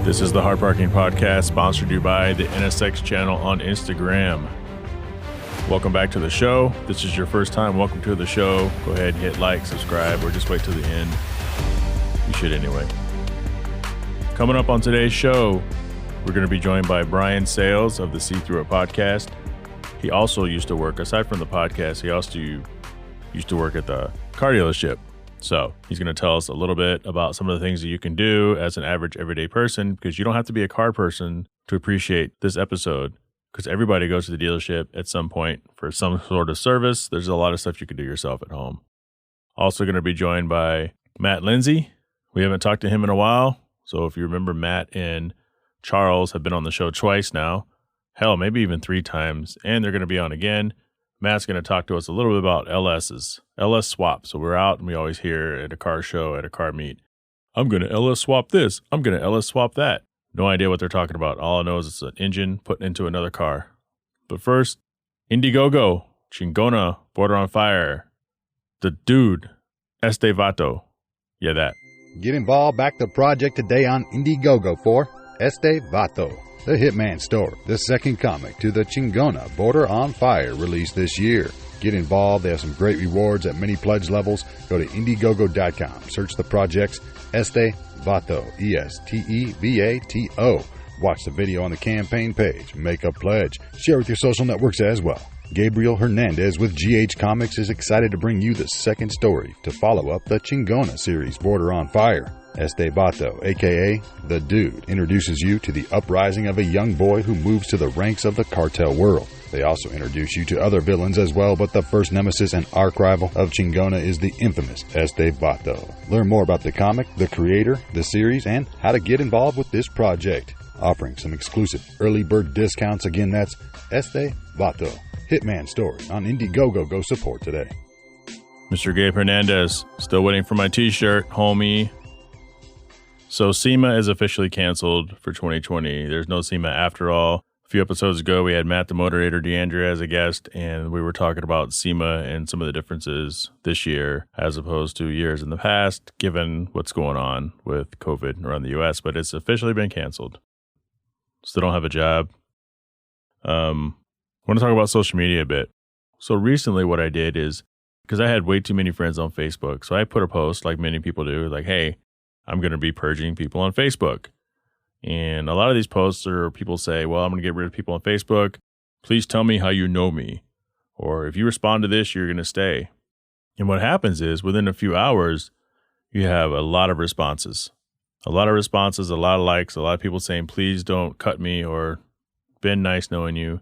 This is the Hard Parking Podcast, sponsored to you by the NSX channel on Instagram. Welcome back to the show. If this is your first time, welcome to the show. Go ahead and hit like, subscribe, or just wait till the end. You should anyway. Coming up on today's show, we're going to be joined by Brian Sales of the See Through It podcast. He also used to work, aside from the podcast, he also used to work at the car dealership. So he's going to tell us a little bit about some of the things that you can do as an average everyday person, because you don't have to be a car person to appreciate this episode, because everybody goes to the dealership at some point for some sort of service. There's a lot of stuff you can do yourself at home. Also going to be joined by Matt Lindsey. We haven't talked to him in a while. So if you remember, Matt and Charles have been on the show twice now. Hell, maybe even 3 times. And they're going to be on again. Matt's going to talk to us a little bit about LS swap. So we're out and we always hear at a car show, at a car meet, I'm going to LS swap this. I'm going to LS swap that. No idea what they're talking about. All I know is it's an engine put into another car. But first, Indiegogo, Chingona, Border on Fire, the dude, Este Vato. Yeah, that. Get involved, back the project today on Indiegogo for Este Vato, the Hitman Story, the second comic to the Chingona Border on Fire released this year. Get involved. They have some great rewards at many pledge levels. Go to Indiegogo.com. Search the projects Este Vato, Estevato. Watch the video on the campaign page. Make a pledge. Share with your social networks as well. Gabriel Hernandez with GH Comics is excited to bring you the second story to follow up the Chingona series Border on Fire. Este Vato, a.k.a. The Dude, introduces you to the uprising of a young boy who moves to the ranks of the cartel world. They also introduce you to other villains as well, but the first nemesis and arch rival of Chingona is the infamous Este Vato. Learn more about the comic, the creator, the series, and how to get involved with this project. Offering some exclusive early bird discounts. Again, that's Este Vato, Hitman Story on Indiegogo. Go support today. Mr. Gabe Hernandez, still waiting for my t-shirt, homie. So SEMA is officially canceled for 2020. There's no SEMA after all. A few episodes ago, we had Matt the Moderator DeAndre as a guest, and we were talking about SEMA and some of the differences this year as opposed to years in the past, given what's going on with COVID around the U.S., but it's officially been canceled. Still don't have a job. I want to talk about social media a bit. So recently what I did is, because I had way too many friends on Facebook, so I put a post like many people do, like, hey, I'm going to be purging people on Facebook. And a lot of these posts are people say, well, I'm going to get rid of people on Facebook. Please tell me how you know me. Or if you respond to this, you're going to stay. And what happens is within a few hours, you have a lot of responses. A lot of responses, a lot of likes, a lot of people saying, please don't cut me, or been nice knowing you.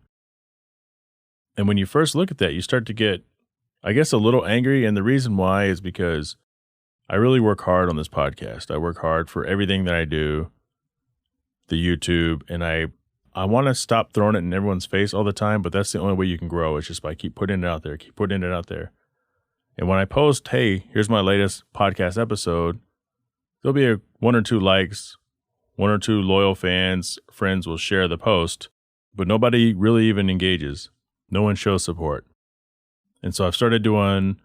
And when you first look at that, you start to get, I guess, a little angry. And the reason why is because I really work hard on this podcast. I work hard for everything that I do, the YouTube, and I want to stop throwing it in everyone's face all the time, but that's the only way you can grow. It's just by keep putting it out there, keep putting it out there. And when I post, hey, here's my latest podcast episode, there'll be 1 or 2 likes, 1 or 2 loyal friends will share the post, but nobody really even engages. No one shows support. And so I've started doing,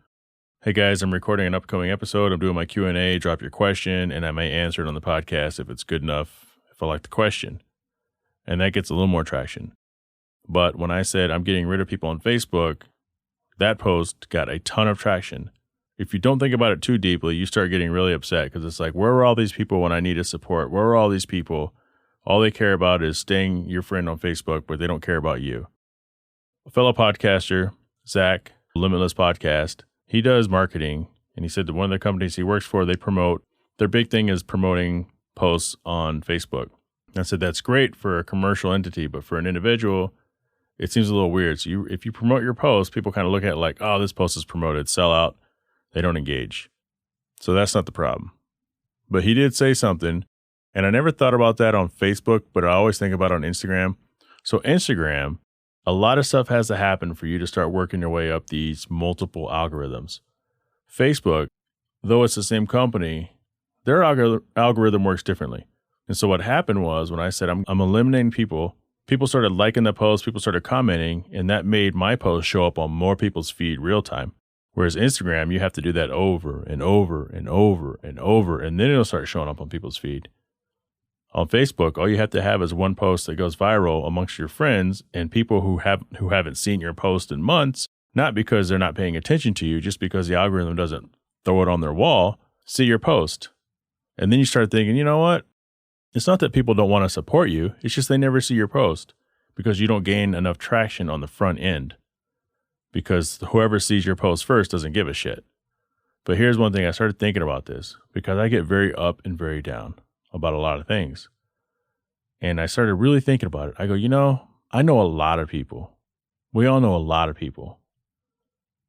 hey guys, I'm recording an upcoming episode. I'm doing my Q&A, drop your question, and I may answer it on the podcast if it's good enough, if I like the question. And that gets a little more traction. But when I said I'm getting rid of people on Facebook, that post got a ton of traction. If you don't think about it too deeply, you start getting really upset because it's like, where were all these people when I needed support? Where were all these people? All they care about is staying your friend on Facebook, but they don't care about you. A fellow podcaster, Zach, Limitless Podcast, he does marketing, and he said that one of the companies he works for, their big thing is promoting posts on Facebook. And I said, that's great for a commercial entity, but for an individual, it seems a little weird. So if you promote your post, people kind of look at it like, oh, this post is promoted, sell out. They don't engage. So that's not the problem. But he did say something, and I never thought about that on Facebook, but I always think about it on Instagram. So Instagram, a lot of stuff has to happen for you to start working your way up these multiple algorithms. Facebook, though it's the same company, their algorithm works differently. And so what happened was when I said I'm eliminating people started liking the post, people started commenting, and that made my post show up on more people's feed real time. Whereas Instagram, you have to do that over and over and over and over, and then it'll start showing up on people's feed. On Facebook, all you have to have is one post that goes viral amongst your friends and people who haven't seen your post in months, not because they're not paying attention to you, just because the algorithm doesn't throw it on their wall, see your post. And then you start thinking, you know what? It's not that people don't want to support you. It's just they never see your post because you don't gain enough traction on the front end because whoever sees your post first doesn't give a shit. But here's one thing. I started thinking about this because I get very up and very down about a lot of things. And I started really thinking about it. I go, I know a lot of people. We all know a lot of people.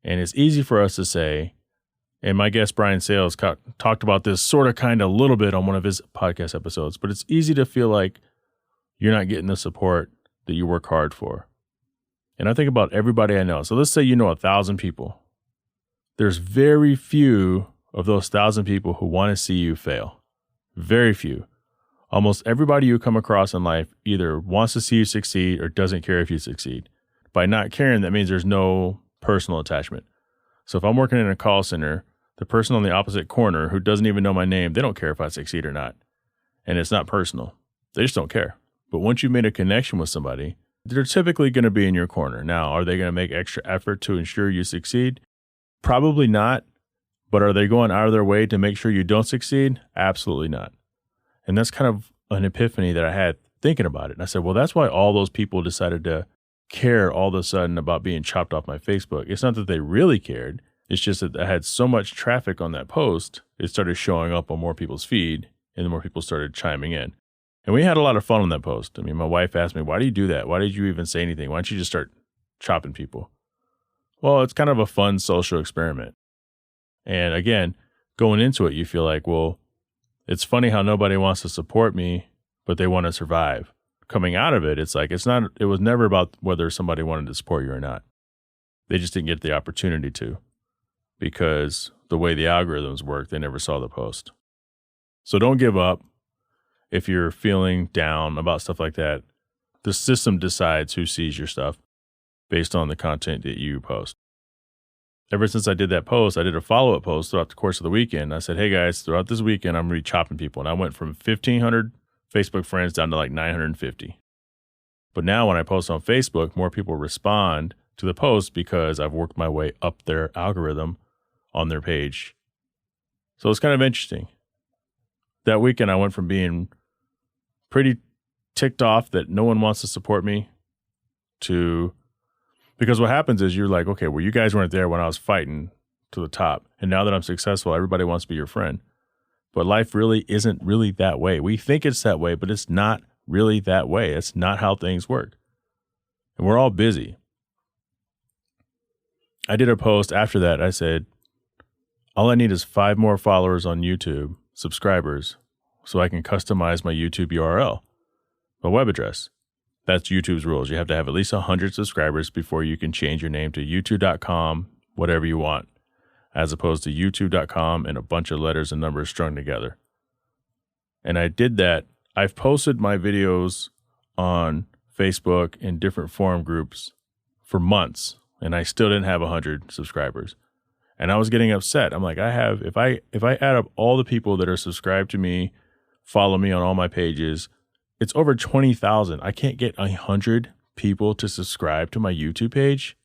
And it's easy for us to say, and my guest Brian Sales talked about this sort of kind of a little bit on one of his podcast episodes, but it's easy to feel like you're not getting the support that you work hard for. And I think about everybody I know. So let's say you know 1,000 people. There's very few of those 1,000 people who want to see you fail. Very few. Almost everybody you come across in life either wants to see you succeed or doesn't care if you succeed. By not caring, that means there's no personal attachment. So if I'm working in a call center, the person on the opposite corner who doesn't even know my name, they don't care if I succeed or not. And it's not personal. They just don't care. But once you've made a connection with somebody, they're typically going to be in your corner. Now, are they going to make extra effort to ensure you succeed? Probably not. But are they going out of their way to make sure you don't succeed? Absolutely not. And that's kind of an epiphany that I had thinking about it. And I said, well, that's why all those people decided to care all of a sudden about being chopped off my Facebook. It's not that they really cared. It's just that I had so much traffic on that post, it started showing up on more people's feed, and the more people started chiming in. And we had a lot of fun on that post. I mean, my wife asked me, why do you do that? Why did you even say anything? Why don't you just start chopping people? Well, it's kind of a fun social experiment. And again, going into it, you feel like, well, it's funny how nobody wants to support me, but they want to survive. Coming out of it, it's like, it was never about whether somebody wanted to support you or not. They just didn't get the opportunity to because the way the algorithms work, they never saw the post. So don't give up. If you're feeling down about stuff like that, the system decides who sees your stuff based on the content that you post. Ever since I did that post, I did a follow-up post throughout the course of the weekend. I said, hey guys, throughout this weekend, I'm going to be chopping people. And I went from 1,500 Facebook friends down to like 950. But now when I post on Facebook, more people respond to the post because I've worked my way up their algorithm on their page. So it's kind of interesting. That weekend, I went from being pretty ticked off that no one wants to support me to... Because what happens is you're like, okay, well, you guys weren't there when I was fighting to the top. And now that I'm successful, everybody wants to be your friend. But life really isn't really that way. We think it's that way, but it's not really that way. It's not how things work. And we're all busy. I did a post after that. I said, all I need is 5 more followers on YouTube, subscribers, so I can customize my YouTube URL, my web address. That's YouTube's rules. You have to have at least 100 subscribers before you can change your name to youtube.com, whatever you want, as opposed to youtube.com and a bunch of letters and numbers strung together. And I did that. I've posted my videos on Facebook in different forum groups for months, and I still didn't have 100 subscribers. And I was getting upset. I'm like, if I add up all the people that are subscribed to me, follow me on all my pages, it's over 20,000. I can't get 100 people to subscribe to my YouTube page.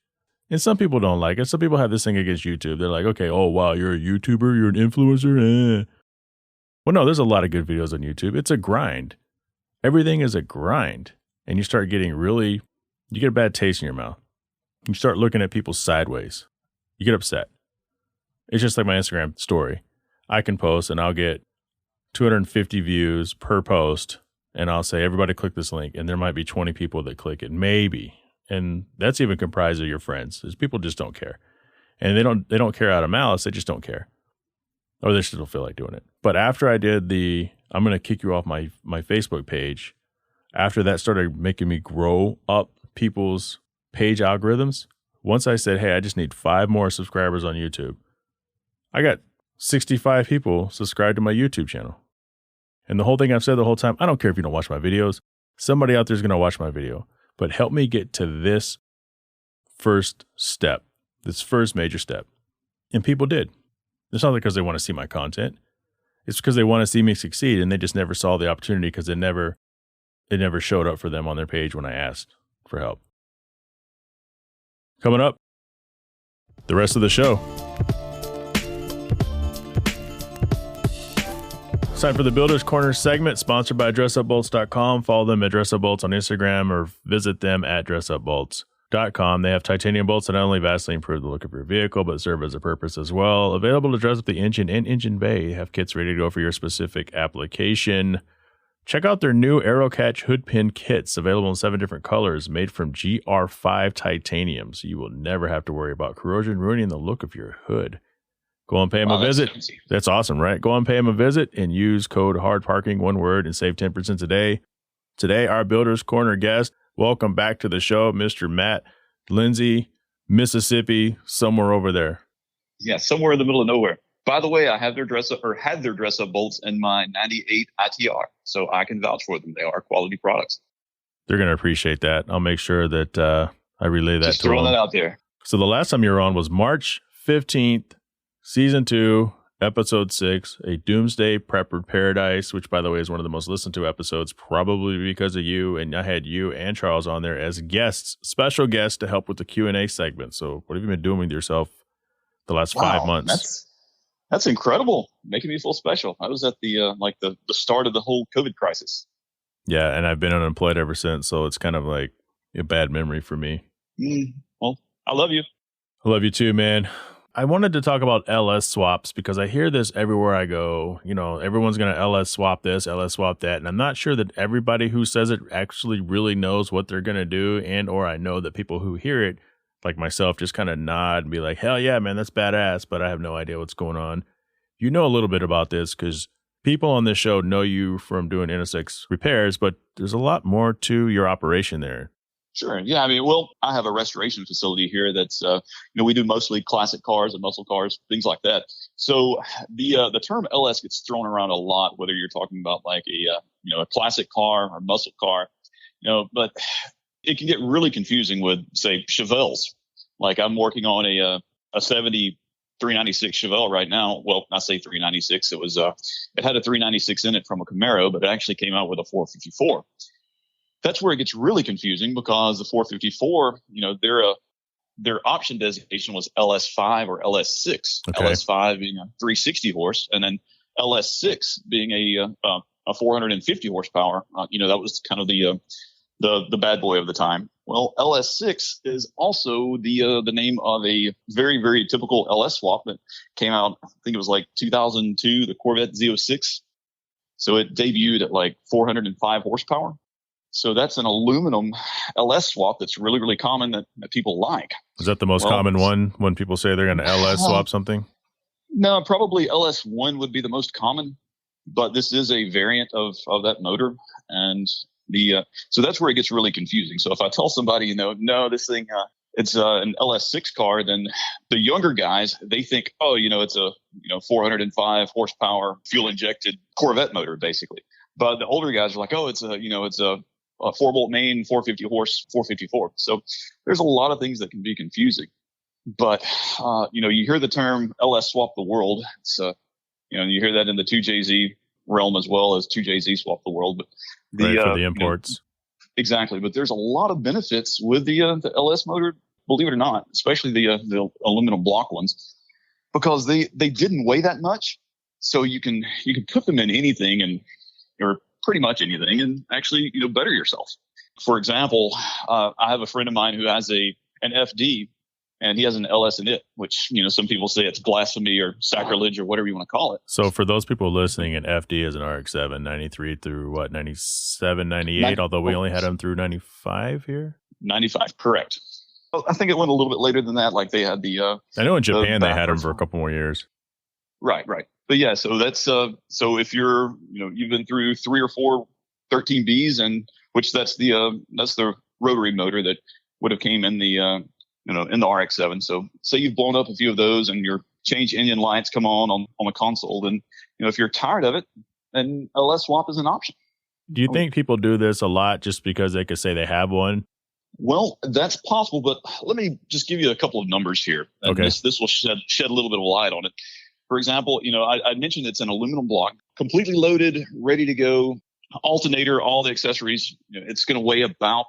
And some people don't like it. Some people have this thing against YouTube. They're like, okay, oh, wow, you're a YouTuber, you're an influencer. Well, no, there's a lot of good videos on YouTube. It's a grind. Everything is a grind. And you start getting you get a bad taste in your mouth. You start looking at people sideways. You get upset. It's just like my Instagram story. I can post and I'll get 250 views per post. And I'll say, everybody click this link. And there might be 20 people that click it. Maybe. And that's even comprised of your friends. Because people just don't care. And they don't care out of malice. They just don't care. Or they just don't feel like doing it. But after I did I'm going to kick you off my Facebook page. After that started making me grow up people's page algorithms. Once I said, hey, I just need 5 more subscribers on YouTube. I got 65 people subscribed to my YouTube channel. And the whole thing I've said the whole time, I don't care if you don't watch my videos. Somebody out there is going to watch my video. But help me get to this first step, this first major step. And people did. It's not because they want to see my content. it's because they want to see me succeed, and they just never saw the opportunity because it never showed up for them on their page when I asked for help. Coming up, the rest of the show. It's time for the Builder's Corner segment, sponsored by DressUpBolts.com. Follow them at DressUpBolts on Instagram or visit them at DressUpBolts.com. They have titanium bolts that not only vastly improve the look of your vehicle, but serve as a purpose as well. Available to dress up the engine and engine bay. They have kits ready to go for your specific application. Check out their new Aero Catch hood pin kits, available in 7 different colors, made from GR5 titanium, so you will never have to worry about corrosion ruining the look of your hood. Go and pay them a visit. That's awesome, right? Go and pay them a visit and use code HARDPARKING, one word, and save 10% today. Today, our Builder's Corner guest, welcome back to the show, Mr. Matt Lindsey, Mississippi, somewhere over there. Yeah, somewhere in the middle of nowhere. By the way, I have had their dress up bolts in my 98 ITR, so I can vouch for them. They are quality products. They're going to appreciate that. I'll make sure that I relay that Just to them. throwing that out there. So the last time you were on was March 15th, Season 2, Episode 6, A Doomsday Prepper Paradise, which, by the way, is one of the most listened to episodes, probably because of you. And I had you and Charles on there as guests, special guests, to help with the Q&A segment. So what have you been doing with yourself the last 5 months? That's incredible. Making me feel special. I was at the the start of the whole COVID crisis. Yeah, and I've been unemployed ever since, so it's kind of like a bad memory for me. Well, I love you. I love you too, man. I wanted to talk about LS swaps because I hear this everywhere I go. You know, everyone's going to LS swap this, LS swap that. And I'm not sure that everybody who says it actually really knows what they're going to do. And or I know that people who hear it, like myself, just kind of nod and be like, hell yeah, man, that's badass. But I have no idea what's going on. You know a little bit about this because people on this show know you from doing NSX repairs, but there's a lot more to your operation there. Sure. Yeah. I mean, well, I have a restoration facility here that's, we do mostly classic cars and muscle cars, things like that. So the term LS gets thrown around a lot, whether you're talking about like a classic car or muscle car, but it can get really confusing with, say, Chevelles. Like I'm working on a 70 396 Chevelle right now. Well, I say 396. It had a 396 in it from a Camaro, but it actually came out with a 454. That's where it gets really confusing because the 454, their option designation was LS5 or LS6. Okay. LS5 being a 360 horse, and then LS6 being a 450 horsepower. That was kind of the bad boy of the time. Well, LS6 is also the name of a very, very typical LS swap that came out. I think it was like 2002, the Corvette Z06. So it debuted at like 405 horsepower. So that's an aluminum LS swap that's really, really common that people like. Is that the most common one when people say they're going to LS swap something? No, probably LS1 would be the most common, but this is a variant of that motor. And so that's where it gets really confusing. So if I tell somebody, no, this thing, it's an LS6 car, then the younger guys, they think, it's a 405 horsepower fuel injected Corvette motor, basically. But the older guys are like, it's a 4-bolt main, 450 horse, 454. So there's a lot of things that can be confusing. But, you hear the term LS swap the world. It's, you hear that in the 2JZ realm as well as 2JZ swap the world. But for the imports. Exactly. But there's a lot of benefits with the LS motor, believe it or not, especially the aluminum block ones, because they didn't weigh that much. So you can put them in anything or pretty much anything and actually, better yourself. For example, I have a friend of mine who has an FD and he has an LS in it, which, some people say it's blasphemy or sacrilege or whatever you want to call it. So for those people listening, an FD is an RX-7, 93 through 97, 98, although we only had them through 95 here? 95, correct. I think it went a little bit later than that. Like they had the... I know in Japan they had them for a couple more years. Right. But yeah, so that's so if you're you've been through 3 or 4 13Bs, and which that's the rotary motor that would have came in the in the RX-7. So say you've blown up a few of those and your change engine lights come on the console, then if you're tired of it, then a LS swap is an option. Do you think people do this a lot just because they could say they have one? Well, that's possible, but let me just give you a couple of numbers here. And okay. This will shed a little bit of light on it. For example, I mentioned it's an aluminum block, completely loaded, ready to go, alternator, all the accessories. It's going to weigh about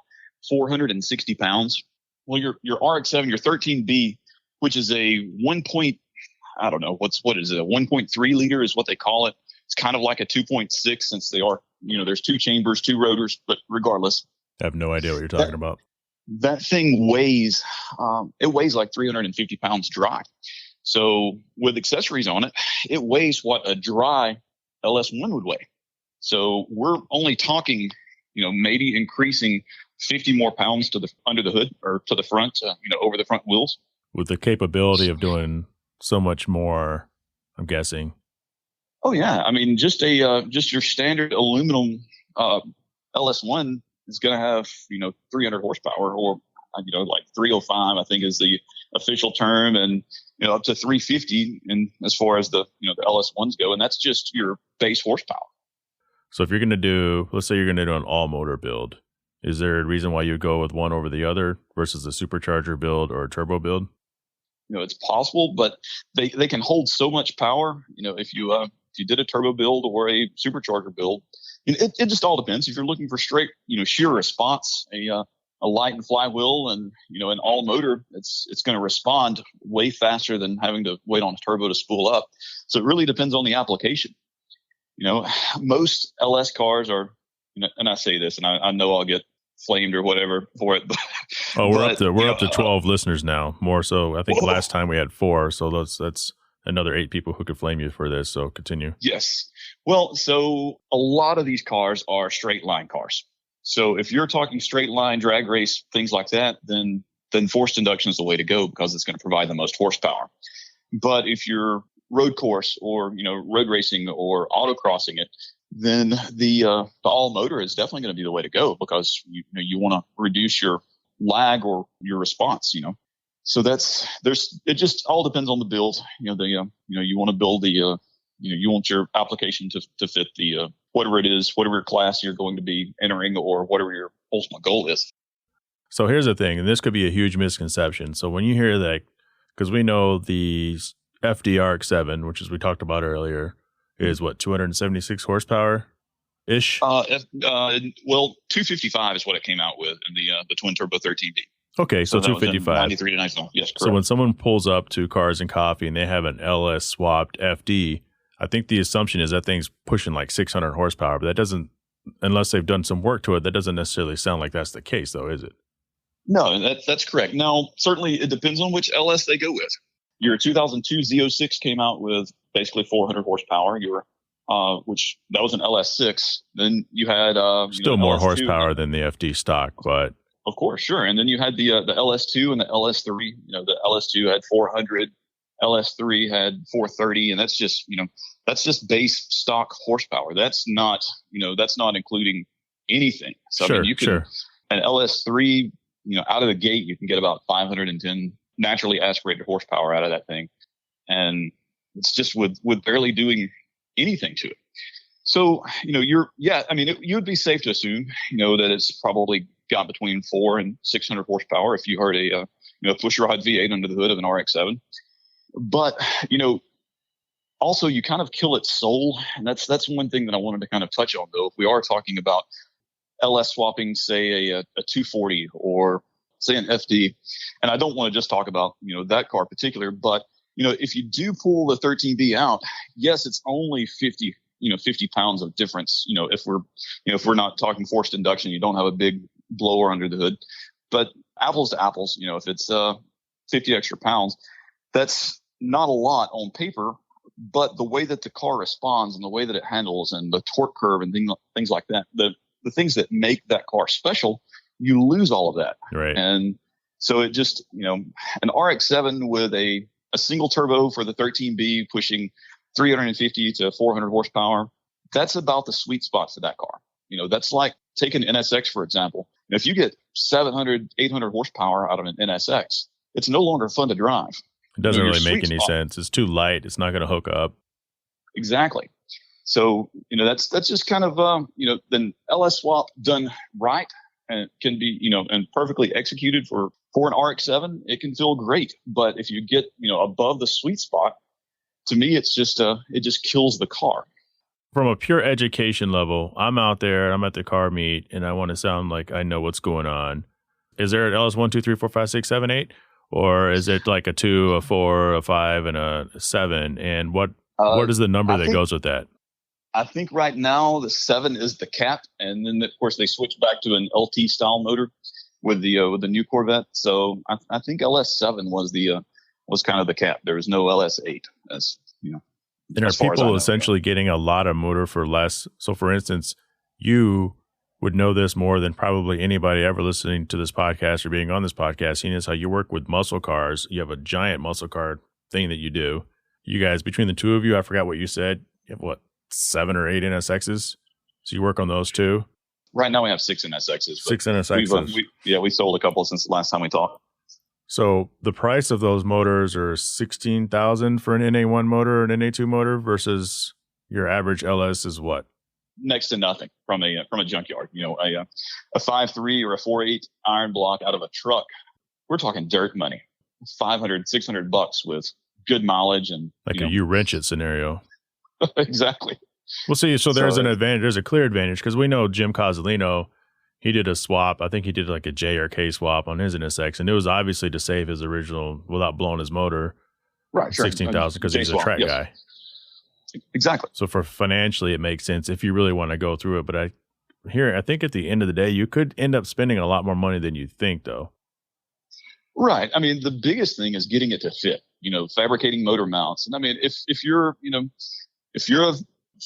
460 pounds. Well, your RX-7, your 13B, which is a 1. I don't know what is it? A 1.3 liter is what they call it. It's kind of like a 2.6 since they are, there's 2 chambers, 2 rotors, but regardless. I have no idea what you're talking about. That thing weighs, it weighs like 350 pounds dry. So with accessories on it, it weighs what a dry LS1 would weigh. So we're only talking, maybe increasing 50 more pounds to the under the hood or to the front, over the front wheels. With the capability of doing so much more, I'm guessing. Oh yeah, I mean, just your standard aluminum LS1 is going to have 300 horsepower, or like 305, I think is the official term, and up to 350, and as far as the the LS1s go, and that's just your base horsepower. So if you're going to do, let's say you're going to do an all motor build, is there a reason why you go with one over the other versus a supercharger build or a turbo build? It's possible, but they can hold so much power. If you did a turbo build or a supercharger build, it just all depends. If you're looking for straight, sheer response, a light and flywheel, and an all motor, it's going to respond way faster than having to wait on a turbo to spool up. So it really depends on the application. Most LS cars are, and I say this, and I know I'll get flamed or whatever for it. But, we're up to 12 listeners now. More so, I think last time we had 4, so that's another 8 people who could flame you for this. So continue. Yes. Well, so a lot of these cars are straight line cars. So if you're talking straight line, drag race, things like that, then forced induction is the way to go because it's going to provide the most horsepower. But if you're road course or road racing or autocrossing it, then the all motor is definitely going to be the way to go because you want to reduce your lag or your response. So it just all depends on the build. You want to build the you want your application to fit the whatever it is, whatever class you're going to be entering, or whatever your ultimate goal is. So here's the thing, and this could be a huge misconception. So when you hear that, because we know the FDRX7, which as we talked about earlier, is what, 276 horsepower ish? Well, 255 is what it came out with in the twin turbo 13B. Okay, so 255. 93 to 99. Yes, correct. So when someone pulls up to Cars and Coffee and they have an LS swapped FD, I think the assumption is that thing's pushing like 600 horsepower, but that doesn't, unless they've done some work to it, that doesn't necessarily sound like that's the case, though, is it? No, that's correct. Now, certainly it depends on which LS they go with. Your 2002 Z06 came out with basically 400 horsepower. Which that was an LS6. Then you had still more horsepower than the FD stock, but of course, sure. And then you had the LS2 and the LS3. The LS2 had 400, LS3 had 430, and that's just base stock horsepower. That's not including anything. So sure, I mean, you can an LS3, out of the gate, you can get about 510 naturally aspirated horsepower out of that thing, and it's just with barely doing anything to it. So you would be safe to assume that it's probably got between 400 and 600 horsepower if you heard a push rod V8 under the hood of an RX-7. But also you kind of kill its soul, and that's one thing that I wanted to kind of touch on, though. If we are talking about LS swapping, say a 240 or say an FD, and I don't want to just talk about that car in particular, but if you do pull the 13B out, yes, it's only 50 pounds of difference. If we're not talking forced induction, you don't have a big blower under the hood, but apples to apples, if it's 50 extra pounds, that's not a lot on paper, but the way that the car responds and the way that it handles and the torque curve and things like that, the things that make that car special, you lose all of that. Right. And so it just, an RX-7 with a single turbo for the 13B pushing 350 to 400 horsepower, that's about the sweet spot for that car. That's like take an NSX, for example. If you get 700, 800 horsepower out of an NSX, it's no longer fun to drive. It doesn't really make any sense. It's too light. It's not going to hook up. Exactly. So, that's just kind of, then LS swap done right and can be, and perfectly executed for an RX-7, it can feel great. But if you get, above the sweet spot, to me, it's just it just kills the car. From a pure education level, I'm out there, I'm at the car meet, and I want to sound like I know what's going on. Is there an LS 1, 2, 3, 4, 5, 6, 7, 8? Or is it like a 2, a 4, a 5, and a 7? And what is the number that goes with that? I think right now the 7 is the cap, and then of course they switched back to an LT style motor with the new Corvette. So I think LS 7 was kind of the cap. There was no LS 8, as you know. And are people essentially getting a lot of motor for less? So, for instance, you would know this more than probably anybody ever listening to this podcast or being on this podcast, seeing as how you work with muscle cars. You have a giant muscle car thing that you do. You guys, between the two of you, I forgot what you said. You have 7 or 8 NSXs? So you work on those too? Right now we have 6 NSXs. 6 NSXs. We sold a couple since the last time we talked. So the price of those motors are $16,000 for an NA1 motor or an NA2 motor versus your average LS is what? Next to nothing from a junkyard. You know, a 5.3 or a 4.8 iron block out of a truck. We're talking dirt money, $500, $600 with good mileage and like you wrench it scenario. Exactly. Well, see, so there's an advantage. There's a clear advantage because we know Jim Cozzolino. He did a swap. I think he did like a J or K swap on his NSX, and it was obviously to save his original without blowing his motor. Right, sure. 16,000 because he's a track guy. Exactly. So for financially, it makes sense if you really want to go through it. But I think at the end of the day, you could end up spending a lot more money than you think, though. Right. I mean, the biggest thing is getting it to fit. You know, fabricating motor mounts. And I mean, if you're a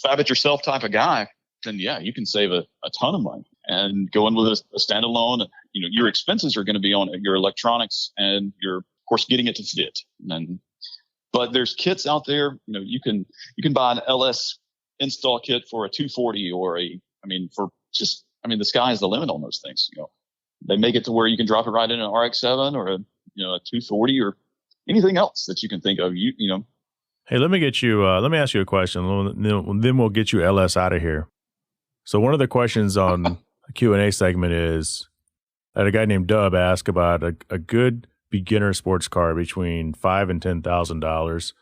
fab it yourself type of guy, then yeah, you can save a ton of money. And going with a standalone, you know, your expenses are going to be on your electronics and of course, getting it to fit. But there's kits out there, you know, you can buy an LS install kit for a 240 or the sky is the limit on those things. You know, they make it to where you can drop it right in an RX-7 or a 240 or anything else that you can think of. You know. Hey, let me ask you a question. Then we'll get you LS out of here. So one of the questions on the Q&A segment is that a guy named Dub asked about a good beginner sports car between $5,000 and $10,000.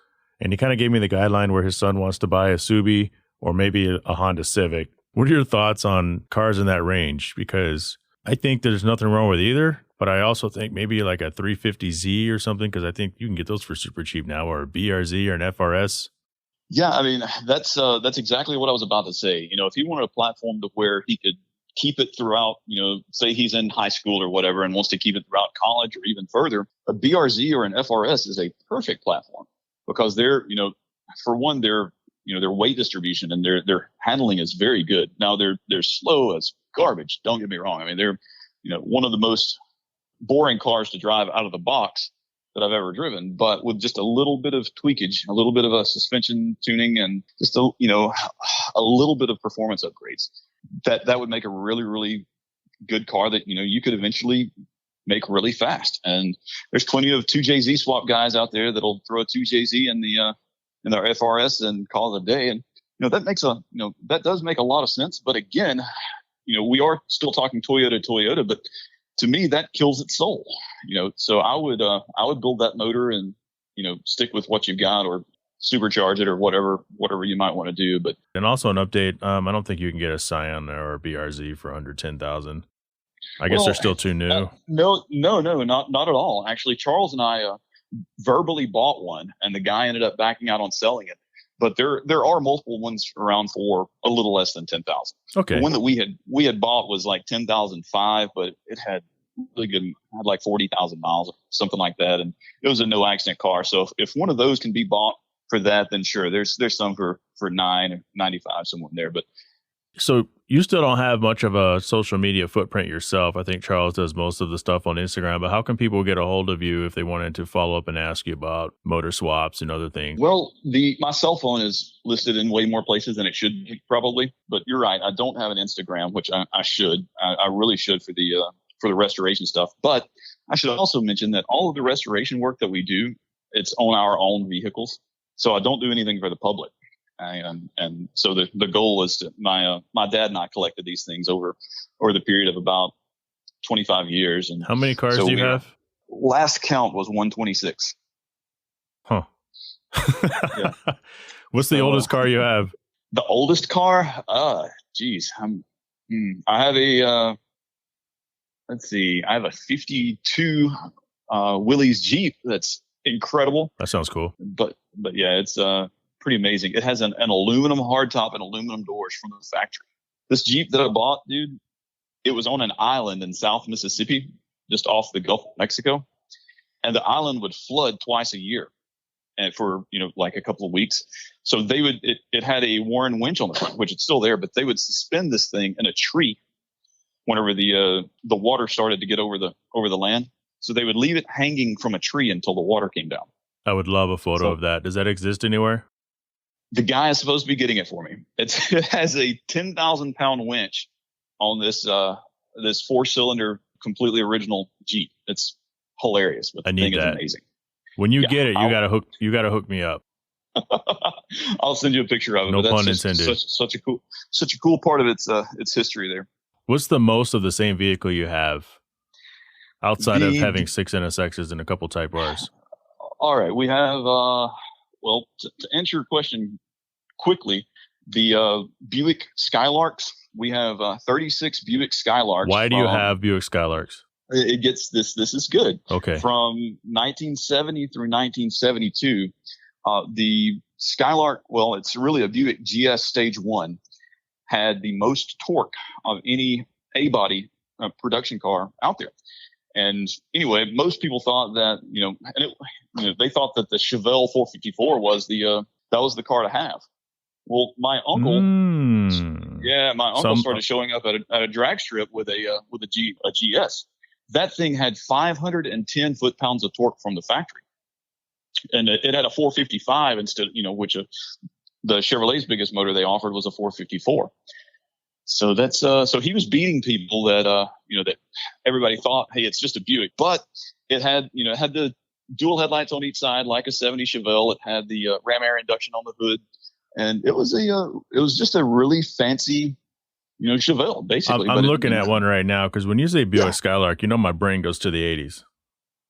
And he kind of gave me the guideline where his son wants to buy a Subi or maybe a Honda Civic. What are your thoughts on cars in that range? Because I think there's nothing wrong with either, but I also think maybe like a 350Z or something, because I think you can get those for super cheap now, or a BRZ or an FRS. Yeah, I mean, that's exactly what I was about to say. You know, if he wanted a platform to where he could keep it throughout, you know, say he's in high school or whatever and wants to keep it throughout college or even further, a BRZ or an FRS is a perfect platform because they're, you know, for one, their weight distribution and their handling is very good. Now they're slow as garbage. Don't get me wrong. I mean, they're, you know, one of the most boring cars to drive out of the box that I've ever driven, but with just a little bit of tweakage, a little bit of a suspension tuning and just a little bit of performance upgrades, that would make a really, really good car that, you know, you could eventually make really fast. And there's plenty of 2JZ swap guys out there that'll throw a 2JZ in their FRS and call it a day. And, you know, that does make a lot of sense. But again, you know, we are still talking Toyota, but to me, that kills its soul, you know. So I would build that motor and, you know, stick with what you've got or supercharge it or whatever you might want to do. But and also an update, I don't think you can get a Scion or a BRZ for under 10,000. I guess they're still too new. No, not at all. Actually, Charles and I verbally bought one, and the guy ended up backing out on selling it. But there are multiple ones around for a little less than 10,000. Okay. The one that we had bought was like 10,005, but it had really good, had like 40,000 miles, something like that, and it was a no accident car. So if one of those can be bought for that, then sure, there's some for 995 somewhere in there. But so you still don't have much of a social media footprint yourself. I think Charles does most of the stuff on Instagram, but how can people get a hold of you if they wanted to follow up and ask you about motor swaps and other things? Well, my cell phone is listed in way more places than it should be probably, but you're right. I don't have an Instagram, which I should. I really should for the restoration stuff. But I should also mention that all of the restoration work that we do, it's on our own vehicles. So I don't do anything for the public. And so the goal is to my dad and I collected these things over the period of about 25 years. And how many cars do you have? Last count was 126. Huh. Yeah. What's the oldest car you have? The oldest car? Geez. I have a, let's see, I have a 52 Willys Jeep that's incredible. That sounds cool. But yeah, it's pretty amazing. It has an aluminum hardtop and aluminum doors from the factory. This Jeep that I bought, dude, it was on an island in South Mississippi, just off the Gulf of Mexico. And the island would flood twice a year and for, like a couple of weeks. So it had a Warren winch on the front, which is still there, but they would suspend this thing in a tree whenever the water started to get over the land. So they would leave it hanging from a tree until the water came down. I would love a photo of that. Does that exist anywhere? The guy is supposed to be getting it for me. It has a 10,000 pound winch on this 4-cylinder, completely original Jeep. It's hilarious, but the thing is amazing. When you get it, you gotta hook me up. I'll send you a picture of it. No pun intended. Such a cool part of its history there. What's the most of the same vehicle you have outside of having 6 NSXs and a couple Type Rs? All right, we have to answer your question quickly, the Buick Skylarks. We have 36 Buick Skylarks. Why do you have Buick Skylarks? It gets this is good. Okay. From 1970 through 1972, the Skylark, well, it's really a Buick GS Stage 1, had the most torque of any A-body production car out there. And anyway, most people thought that, they thought that the Chevelle 454 was the car to have. Well, my uncle, started showing up at a drag strip with a GS. That thing had 510 foot-pounds of torque from the factory, and it had a 455 instead, which the Chevrolet's biggest motor they offered was a 454. So that's so he was beating people that that everybody thought, hey, it's just a Buick, but it had the dual headlights on each side like a 70 Chevelle. It had the ram air induction on the hood, and it was just a really fancy Chevelle basically. I'm looking at one right now because when you say Buick Skylark, my brain goes to the 80s.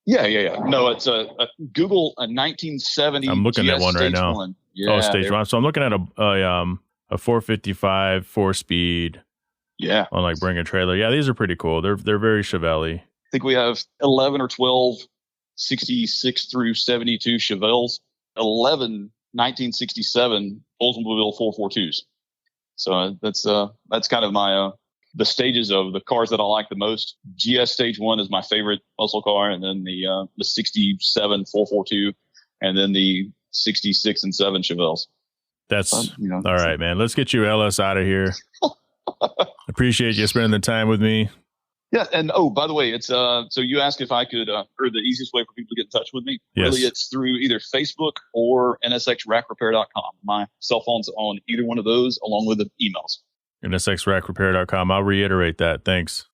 Yeah. No, it's a Google a 1970. I'm looking at one right now. 1. Yeah, Stage 1. So I'm looking at a 455 4-speed. Yeah. On like Bring a Trailer. Yeah, these are pretty cool. They're very Chevelle-y. I think we have 11 or 12 66 through 72 Chevelles, 11 1967 Oldsmobile 442s. So that's kind of my the stages of the cars that I like the most. GS Stage 1 is my favorite muscle car, and then the 67 442, and then the 66 and 7 Chevelles. That's all right, man. Let's get you LS out of here. Appreciate you spending the time with me. Yeah, and by the way, it's so you asked if I could or the easiest way for people to get in touch with me. Yes. Really, it's through either Facebook or nsxrackrepair.com. My cell phone's on either one of those, along with the emails. nsxrackrepair.com. I'll reiterate that. Thanks.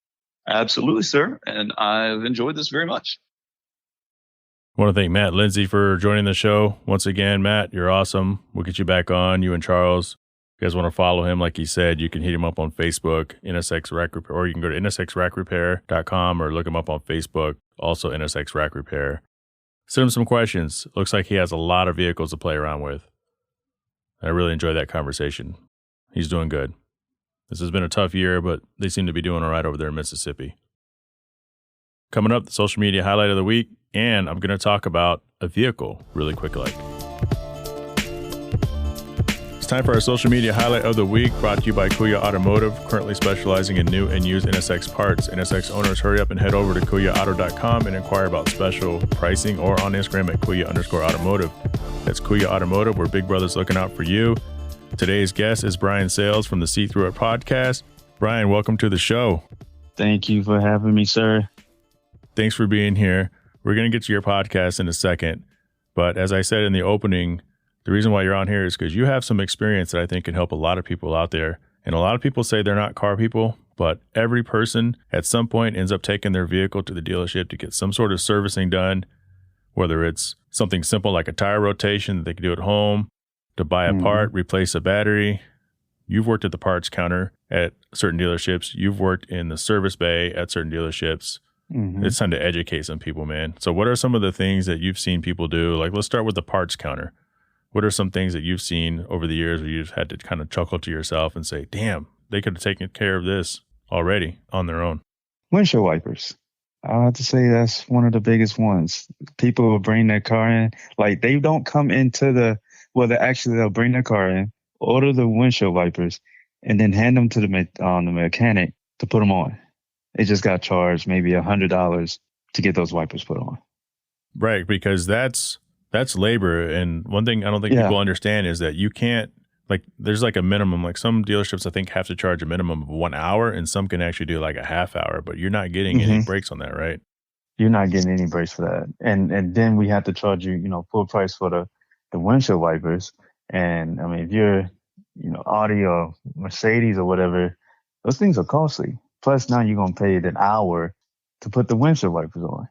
Absolutely, sir. And I've enjoyed this very much. I want to thank Matt Lindsey for joining the show. Once again, Matt, you're awesome. We'll get you back on, you and Charles. If you guys want to follow him, like he said, you can hit him up on Facebook, NSX Rack Repair, or you can go to nsxrackrepair.com or look him up on Facebook, also NSX Rack Repair. Send him some questions. Looks like he has a lot of vehicles to play around with. I really enjoyed that conversation. He's doing good. This has been a tough year, but they seem to be doing all right over there in Mississippi. Coming up, the social media highlight of the week, and I'm going to talk about a vehicle really quick like. It's time for our social media highlight of the week, brought to you by Kuya Automotive, currently specializing in new and used NSX parts. NSX owners, hurry up and head over to KuyaAuto.com and inquire about special pricing, or on Instagram at Kuya_automotive. That's Kuya Automotive, where Big Brother's looking out for you. Today's guest is Brian Sales from the See Through It podcast. Brian, welcome to the show. Thank you for having me, sir. Thanks for being here. We're going to get to your podcast in a second. But as I said in the opening, the reason why you're on here is because you have some experience that I think can help a lot of people out there. And a lot of people say they're not car people, but every person at some point ends up taking their vehicle to the dealership to get some sort of servicing done, whether it's something simple like a tire rotation that they can do at home, to buy a part, replace a battery. You've worked at the parts counter at certain dealerships. You've worked in the service bay at certain dealerships. It's time to educate some people, man. So what are some of the things that you've seen people do? Like, let's start with the parts counter. What are some things that you've seen over the years where you've had to kind of chuckle to yourself and say, damn, they could have taken care of this already on their own? Windshield wipers. I have to say that's one of the biggest ones. People will bring their car in. Like, they don't come into they'll bring their car in, order the windshield wipers, and then hand them to the mechanic to put them on. They just got charged maybe $100 to get those wipers put on. Right, because that's labor. And one thing I don't think people understand is that you can't, like, there's like a minimum, like some dealerships I think have to charge a minimum of 1 hour, and some can actually do like a half hour, but you're not getting any breaks on that, right? You're not getting any breaks for that. And then we have to charge you, full price for the windshield wipers. And I mean, if you're, Audi or Mercedes or whatever, those things are costly. Plus now you're going to pay it an hour to put the windshield wipers on.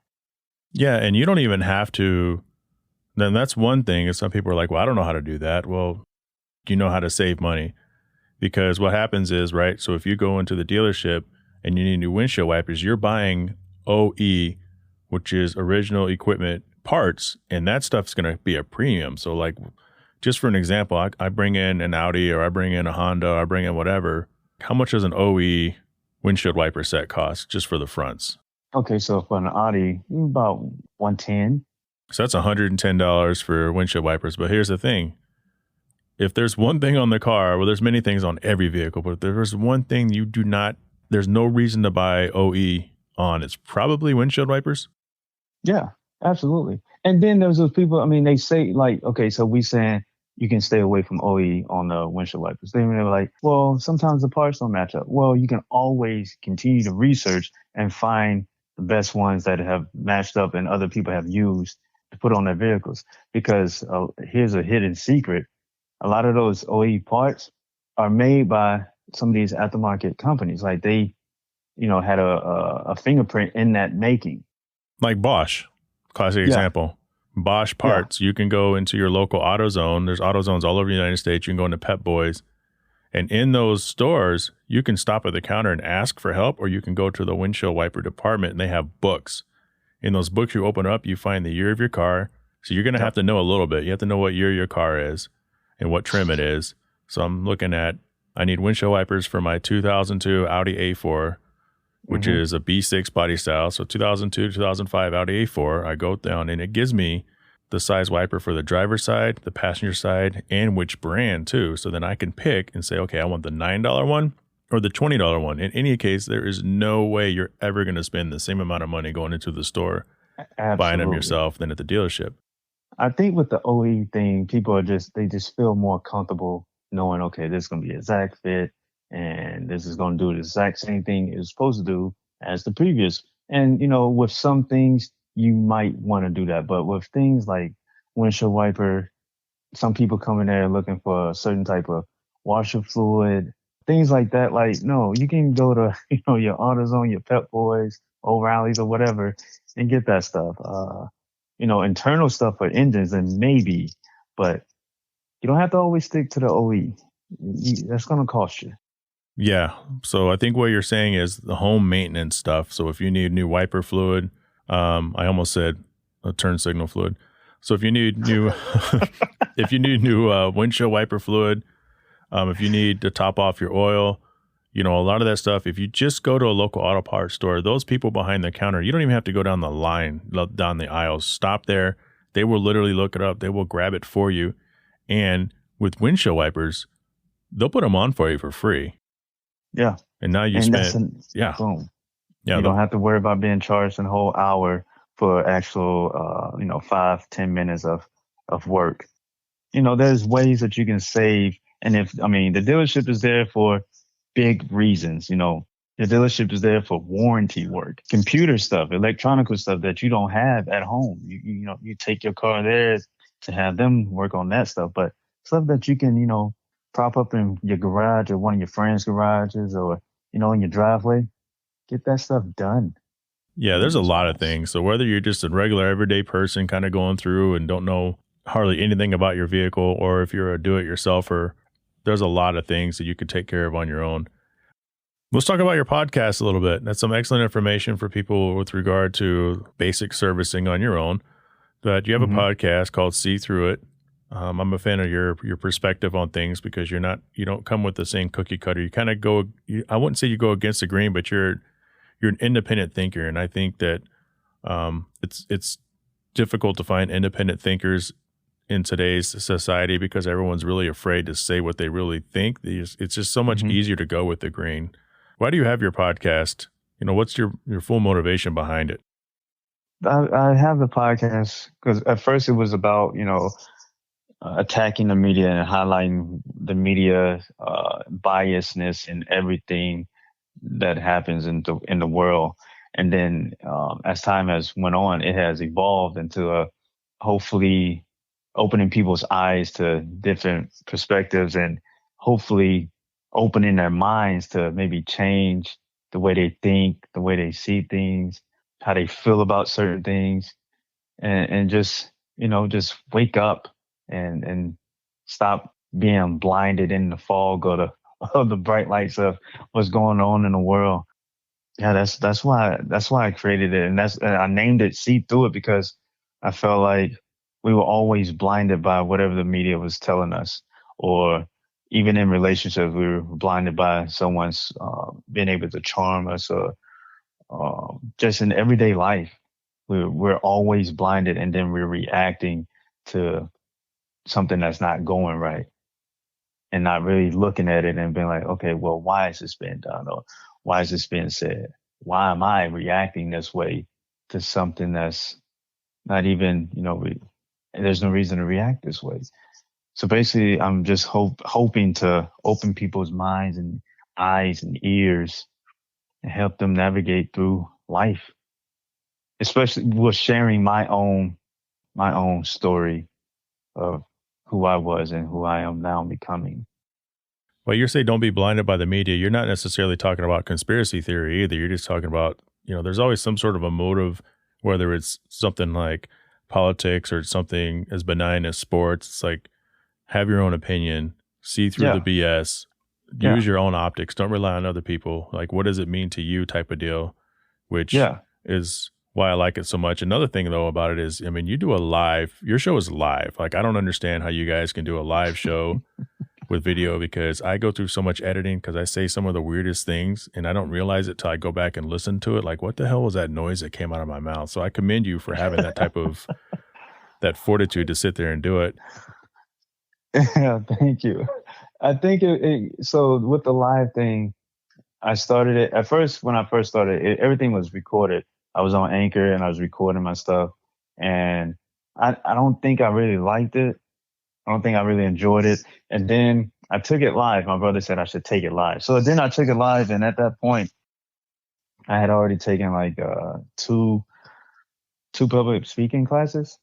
Yeah. And you don't even have to, then that's one thing. And some people are like, well, I don't know how to do that. Well, you know how to save money, because what happens is, right, so if you go into the dealership and you need new windshield wipers, you're buying OE, which is original equipment parts, and that stuff's going to be a premium. So like, just for an example, I bring in an Audi, or I bring in a Honda, or I bring in whatever. How much does an OE windshield wiper set cost just for the fronts? Okay, so for an Audi, about $110. So that's $110 for windshield wipers. But here's the thing. If there's one thing on the car, well, there's many things on every vehicle, but if there's one thing there's no reason to buy OE on, it's probably windshield wipers. Yeah, absolutely. And then there's those people, I mean, they say like, okay, so we saying you can stay away from OE on the windshield wipers. They're like, well, sometimes the parts don't match up. Well, you can always continue to research and find the best ones that have matched up and other people have used to put on their vehicles. Because here's a hidden secret. A lot of those OE parts are made by some of these aftermarket companies. Like they, had a fingerprint in that making. Like Bosch, classic example. Bosch parts. You can go into your local AutoZone. There's AutoZones all over the United States. You can go into Pep Boys. And in those stores, you can stop at the counter and ask for help, or you can go to the windshield wiper department and they have books. In those books, you open up, you find the year of your car. So you're going to have to know a little bit. You have to know what year your car is and what trim it is. So I'm looking at, I need windshield wipers for my 2002 Audi A4, which is a B6 body style. So 2002, 2005 Audi A4, I go down and it gives me the size wiper for the driver's side, the passenger side, and which brand too. So then I can pick and say, okay, I want the $9 one or the $20 one. In any case, there is no way you're ever going to spend the same amount of money going into the store, buying them yourself than at the dealership. I think with the OE thing, people are they just feel more comfortable knowing, okay, this is going to be an exact fit and this is going to do the exact same thing it's supposed to do as the previous. And, with some things, you might want to do that. But with things like windshield wiper, some people come in there looking for a certain type of washer fluid, things like that. Like, no, you can go to, your AutoZone, your Pep Boys, O'Reilly's or whatever and get that stuff. Internal stuff for engines and maybe, but you don't have to always stick to the OE. That's going to cost you. Yeah. So I think what you're saying is the home maintenance stuff. So if you need new wiper fluid, I almost said a turn signal fluid. So if you need new, windshield wiper fluid, if you need to top off your oil, a lot of that stuff, if you just go to a local auto parts store, those people behind the counter, you don't even have to go down the line, down the aisles, stop there. They will literally look it up. They will grab it for you. And with windshield wipers, they'll put them on for you for free. Yeah. And now you boom. Yeah, you don't have to worry about being charged a whole hour for actual, 5-10 minutes of work. There's ways that you can save. And the dealership is there for big reasons. The dealership is there for warranty work, computer stuff, electronic stuff that you don't have at home. You take your car there to have them work on that stuff, but stuff that you can, prop up in your garage or one of your friends' garages or, in your driveway, get that stuff done. Yeah, there's a lot of things. So whether you're just a regular everyday person kind of going through and don't know hardly anything about your vehicle, or if you're a do-it-yourselfer, there's a lot of things that you could take care of on your own. Let's talk about your podcast a little bit. That's some excellent information for people with regard to basic servicing on your own. But you have a podcast called See Through It. I'm a fan of your perspective on things because you don't come with the same cookie cutter. You kind of I wouldn't say you go against the grain, but you're an independent thinker, and I think that it's difficult to find independent thinkers in today's society because everyone's really afraid to say what they really think. It's just so much easier to go with the grain. Why do you have your podcast? What's your full motivation behind it? I have the podcast because at first it was about, attacking the media and highlighting the media biasness in everything that happens in the world. And then as time has went on, it has evolved into hopefully opening people's eyes to different perspectives and hopefully opening their minds to maybe change the way they think, the way they see things, how they feel about certain things, and just, just wake up and stop being blinded in the fog of the bright lights of what's going on in the world. Yeah, that's why I created it, and I named it "See Through It" because I felt like we were always blinded by whatever the media was telling us, or even in relationships, we were blinded by someone's being able to charm us, or just in everyday life, we're always blinded, and then we're reacting to something that's not going right, and not really looking at it and being like, okay, well, why is this being done, or why is this being said? Why am I reacting this way to something that's not even, there's no reason to react this way. So basically, I'm just hoping to open people's minds and eyes and ears and help them navigate through life, especially with sharing my own story of who I was and who I am now becoming. Well, you say don't be blinded by the media. You're not necessarily talking about conspiracy theory either. You're just talking about, there's always some sort of a motive, whether it's something like politics or something as benign as sports. It's like, have your own opinion, see through the BS, use your own optics. Don't rely on other people. Like, what does it mean to you type of deal, which is why I like it so much. Another thing, though, about it is, you do your show is live. Like, I don't understand how you guys can do a live show with video because I go through so much editing because I say some of the weirdest things and I don't realize it till I go back and listen to it. Like, what the hell was that noise that came out of my mouth? So I commend you for having that type of that fortitude to sit there and do it. Yeah, thank you. I think so with the live thing, I started it at first. When I first started, everything was recorded. I was on Anchor and I was recording my stuff, and I don't think I really liked it. I don't think I really enjoyed it. And then I took it live. My brother said I should take it live. So then I took it live. And at that point, I had already taken like two public speaking classes.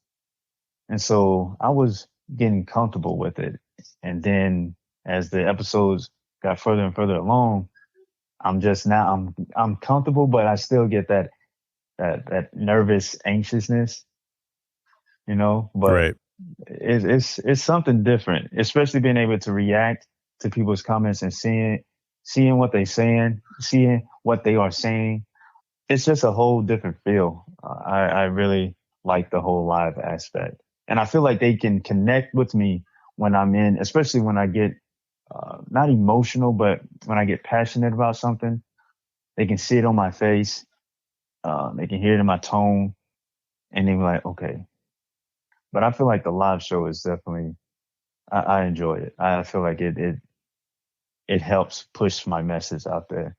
And so I was getting comfortable with it. And then as the episodes got further and further along, I'm comfortable, but I still get that nervous anxiousness, but right. It's something different, especially being able to react to people's comments and seeing what they're saying, seeing what they are saying. It's just a whole different feel. I really like the whole live aspect, and I feel like they can connect with me when I'm in, especially when I get not emotional, but when I get passionate about something. They can see it on my face. They can hear it in my tone, and they're like, okay. But I feel like the live show is definitely, I enjoy it. I feel like it helps push my message out there.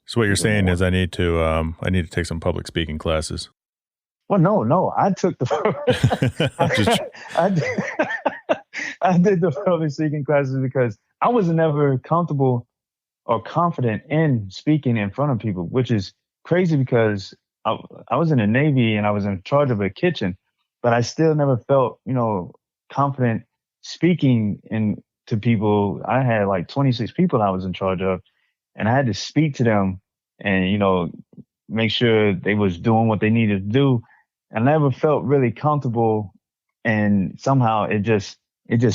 So what you're saying is I need to take some public speaking classes. Well, no, I took I did the public speaking classes because I was never comfortable or confident in speaking in front of people, which is crazy because I was in the Navy and I was in charge of a kitchen. But I still never felt, confident speaking to people. I had like 26 people I was in charge of, and I had to speak to them and, make sure they was doing what they needed to do. I never felt really comfortable, and somehow it just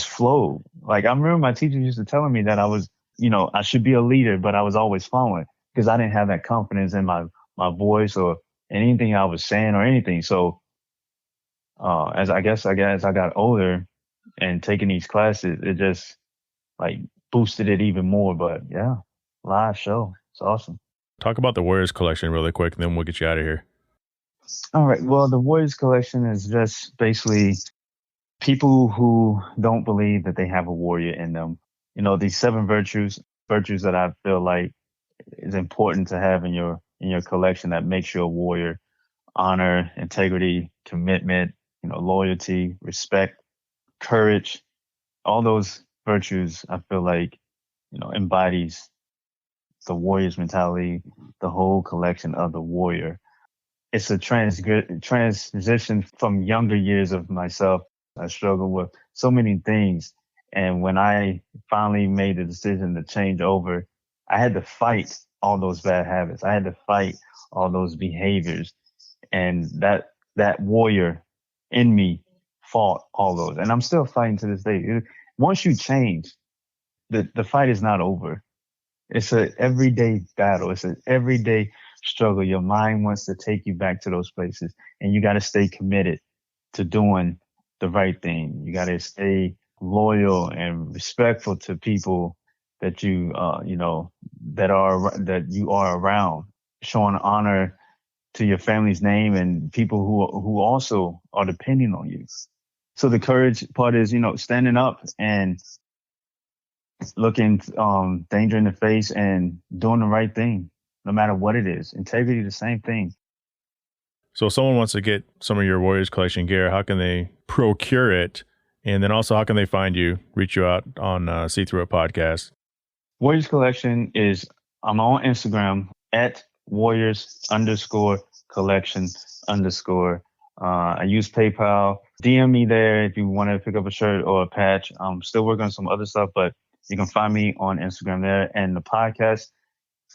flowed. Like I remember my teacher used to telling me that I was, I should be a leader, but I was always following because I didn't have that confidence in my voice or anything I was saying or anything. So, as I got older, and taking these classes, it just like boosted it even more. But yeah, live show. It's awesome. Talk about the Warriors collection really quick, and then we'll get you out of here. All right. Well, the Warriors collection is just basically people who don't believe that they have a warrior in them. You know, these 7 virtues that I feel like is important to have in your collection that makes you a warrior: honor, integrity, commitment, loyalty, respect, courage. All those virtues, I feel like, embodies the warrior's mentality, the whole collection of the warrior. It's a transition from younger years of myself. I struggled with so many things. And when I finally made the decision to change over, I had to fight all those bad habits. I had to fight all those behaviors. And that warrior in me fought all those. And I'm still fighting to this day. Once you change, the fight is not over. It's an everyday battle. It's an everyday struggle. Your mind wants to take you back to those places, and you got to stay committed to doing the right thing. You got to stay loyal and respectful to people that you are around, showing honor to your family's name and people who also are depending on you. So the courage part is, standing up and looking danger in the face and doing the right thing, no matter what it is. Integrity, the same thing. So if someone wants to get some of your Warriors collection gear, how can they procure it? And then also, how can they find you, reach you out on See Through It Podcast? Warriors collection I'm on Instagram at Warriors_collection_. I use PayPal. DM me there if you want to pick up a shirt or a patch. I'm still working on some other stuff, but you can find me on Instagram there. And the podcast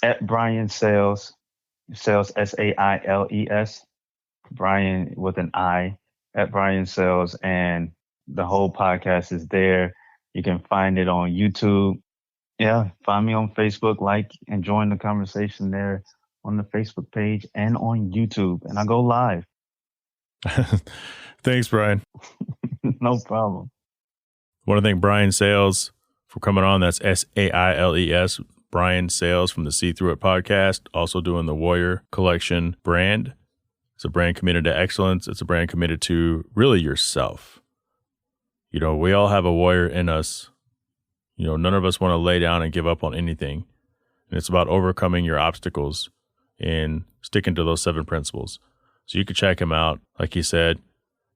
at Brian Sales, Sailes, Brian with an I, at Brian Sales. And the whole podcast is there. You can find it on YouTube. Yeah, find me on Facebook, like and join the conversation there on the Facebook page and on YouTube. And I go live. Thanks, Brian. No problem. I want to thank Brian Sales for coming on. That's Sailes, Brian Sales from the See Through It podcast, also doing the Warrior Collection brand. It's a brand committed to excellence. It's a brand committed to really yourself. We all have a warrior in us. None of us want to lay down and give up on anything. And it's about overcoming your obstacles and sticking to those 7 principles. So you can check him out. Like he said,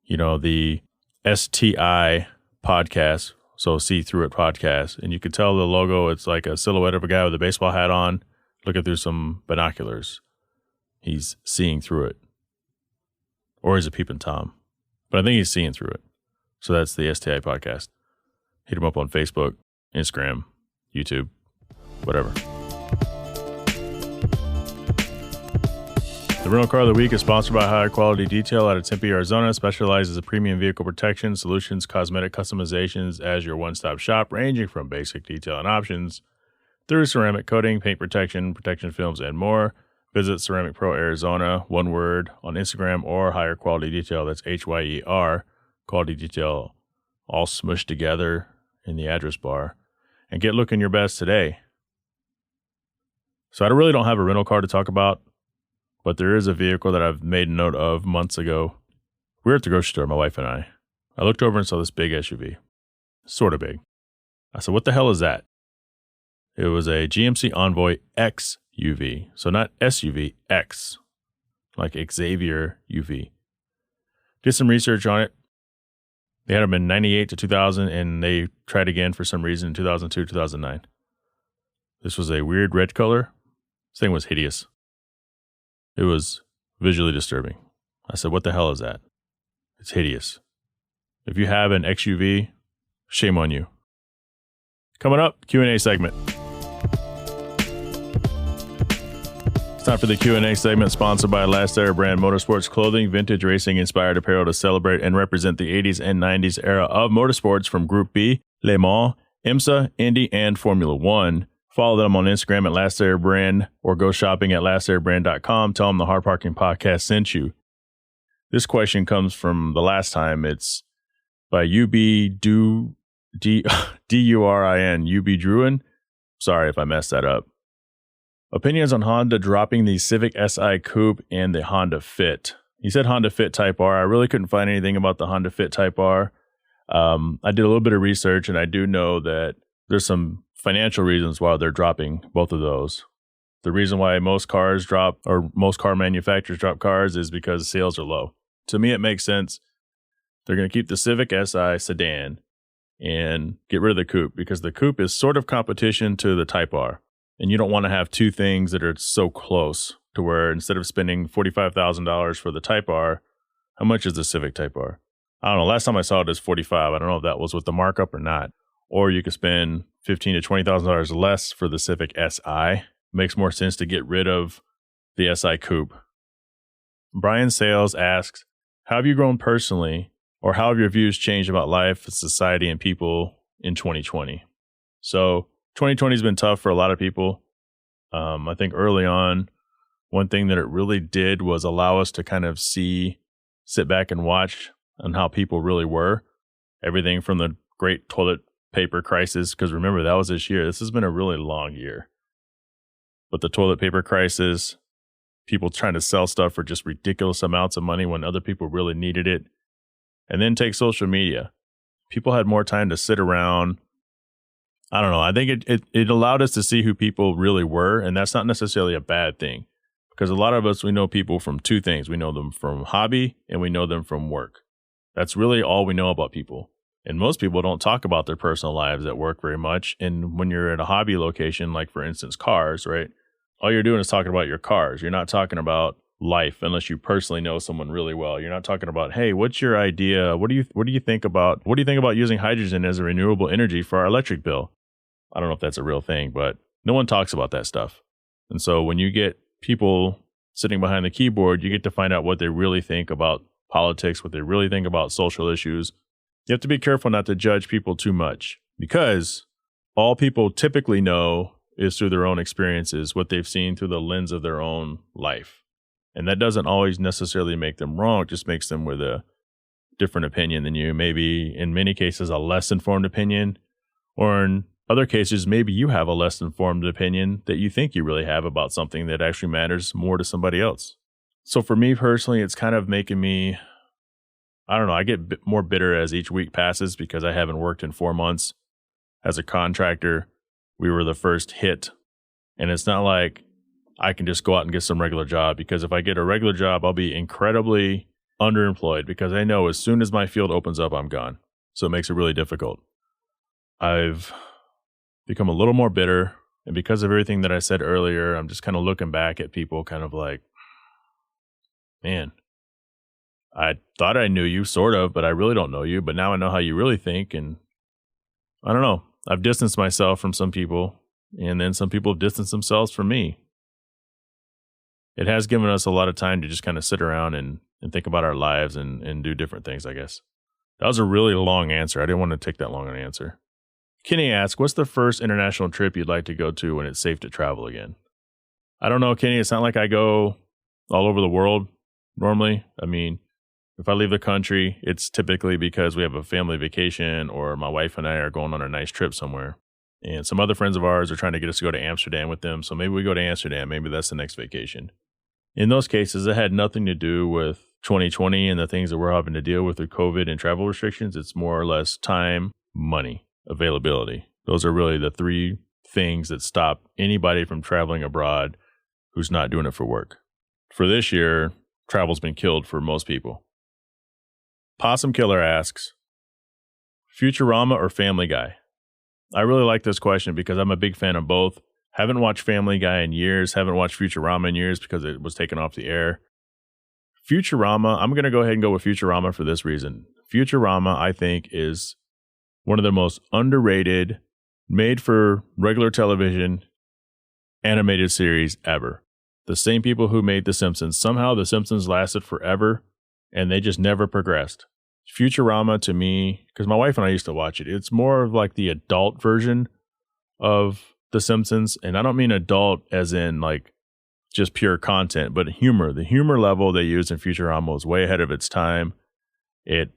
the STI podcast. So See Through It podcast. And you can tell the logo, it's like a silhouette of a guy with a baseball hat on, looking through some binoculars. He's seeing through it. Or he's a peeping Tom. But I think he's seeing through it. So that's the STI podcast. Hit him up on Facebook, Instagram, YouTube, whatever. The rental car of the week is sponsored by Higher Quality Detail out of Tempe, Arizona. Specializes in premium vehicle protection, solutions, cosmetic customizations as your one-stop shop, ranging from basic detail and options through ceramic coating, paint protection, protection films, and more. Visit Ceramic Pro Arizona, one word, on Instagram, or Higher Quality Detail. That's HYER, Quality Detail, all smushed together in the address bar. And get looking your best today. So I really don't have a rental car to talk about, but there is a vehicle that I've made note of months ago. We were at the grocery store, my wife and I. I looked over and saw this big SUV. Sort of big. I said, what the hell is that? It was a GMC Envoy X UV. So not SUV, X. Like Xavier UV. Did some research on it. They had them in 98 to 2000, and they tried again for some reason in 2002, 2009. This was a weird red color. This thing was hideous. It was visually disturbing. I said, what the hell is that? It's hideous. If you have an XUV, shame on you. Coming up, Q&A segment. It's time for the Q&A segment, sponsored by Last Era Brand Motorsports Clothing, vintage racing inspired apparel to celebrate and represent the 80s and 90s era of motorsports from Group B, Le Mans, IMSA, Indy, and Formula One. Follow them on Instagram at Last Era Brand or go shopping at lasterabrand.com. Tell them the Hard Parking Podcast sent you. This question comes from the last time. It's by Durin, UB Druin. Sorry if I messed that up. Opinions on Honda dropping the Civic Si Coupe and the Honda Fit. He said Honda Fit Type R. I really couldn't find anything about the Honda Fit Type R. I did a little bit of research, and I do know that there's some financial reasons why they're dropping both of those. The reason why most car manufacturers drop cars is because sales are low. To me, it makes sense. They're going to keep the Civic Si sedan and get rid of the coupe because the coupe is sort of competition to the Type R. And you don't want to have two things that are so close to where instead of spending $45,000 for the Type R, how much is the Civic Type R? I don't know. Last time I saw it was $45,000. I don't know if that was with the markup or not. Or you could spend $15,000 to $20,000 less for the Civic Si. Makes more sense to get rid of the Si Coupe. Brian Sales asks, how have you grown personally, or how have your views changed about life, society, and people in 2020? So 2020 has been tough for a lot of people. I think early on, one thing that it really did was allow us to kind of sit back and watch on how people really were. Everything from the great toilet paper crisis, because remember, that was this year. This has been a really long year. But the toilet paper crisis, people trying to sell stuff for just ridiculous amounts of money when other people really needed it. And then take social media. People had more time to sit around. I don't know. I think it allowed us to see who people really were, and that's not necessarily a bad thing. Because a lot of us, we know people from two things. We know them from hobby and we know them from work. That's really all we know about people. And most people don't talk about their personal lives at work very much. And when you're at a hobby location, like for instance, cars, right? All you're doing is talking about your cars. You're not talking about life unless you personally know someone really well. You're not talking about, hey, what's your idea? What do you think about using hydrogen as a renewable energy for our electric bill? I don't know if that's a real thing, but no one talks about that stuff. And so when you get people sitting behind the keyboard, you get to find out what they really think about politics, what they really think about social issues. You have to be careful not to judge people too much because all people typically know is through their own experiences, what they've seen through the lens of their own life. And that doesn't always necessarily make them wrong. It just makes them with a different opinion than you. Maybe in many cases, a less informed opinion, or in other cases, maybe you have a less informed opinion that you think you really have about something that actually matters more to somebody else. So for me personally, it's kind of making me, I don't know, I get more bitter as each week passes because I haven't worked in 4 months. As a contractor, we were the first hit. And it's not like I can just go out and get some regular job, because if I get a regular job, I'll be incredibly underemployed because I know as soon as my field opens up, I'm gone. So it makes it really difficult. I've become a little more bitter. And because of everything that I said earlier, I'm just kind of looking back at people kind of like, man, I thought I knew you sort of, but I really don't know you. But now I know how you really think. And I don't know. I've distanced myself from some people, and then some people have distanced themselves from me. It has given us a lot of time to just kind of sit around and think about our lives and do different things, I guess. That was a really long answer. I didn't want to take that long an answer. Kenny asks, what's the first international trip you'd like to go to when it's safe to travel again? I don't know, Kenny. It's not like I go all over the world normally. I mean, if I leave the country, it's typically because we have a family vacation or my wife and I are going on a nice trip somewhere. And some other friends of ours are trying to get us to go to Amsterdam with them. So maybe we go to Amsterdam. Maybe that's the next vacation. In those cases, it had nothing to do with 2020 and the things that we're having to deal with COVID and travel restrictions. It's more or less time, money, availability. Those are really the three things that stop anybody from traveling abroad who's not doing it for work. For this year, travel's been killed for most people. Possum Killer asks, Futurama or Family Guy? I really like this question because I'm a big fan of both. Haven't watched Family Guy in years. Haven't watched Futurama in years because it was taken off the air. Futurama, I'm going to go ahead and go with Futurama for this reason. Futurama, I think, is one of the most underrated, made for regular television, animated series ever. The same people who made The Simpsons. Somehow The Simpsons lasted forever and they just never progressed. Futurama to me, because my wife and I used to watch it, it's more of like the adult version of The Simpsons. And I don't mean adult as in like just pure content, but humor. The humor level they used in Futurama was way ahead of its time. It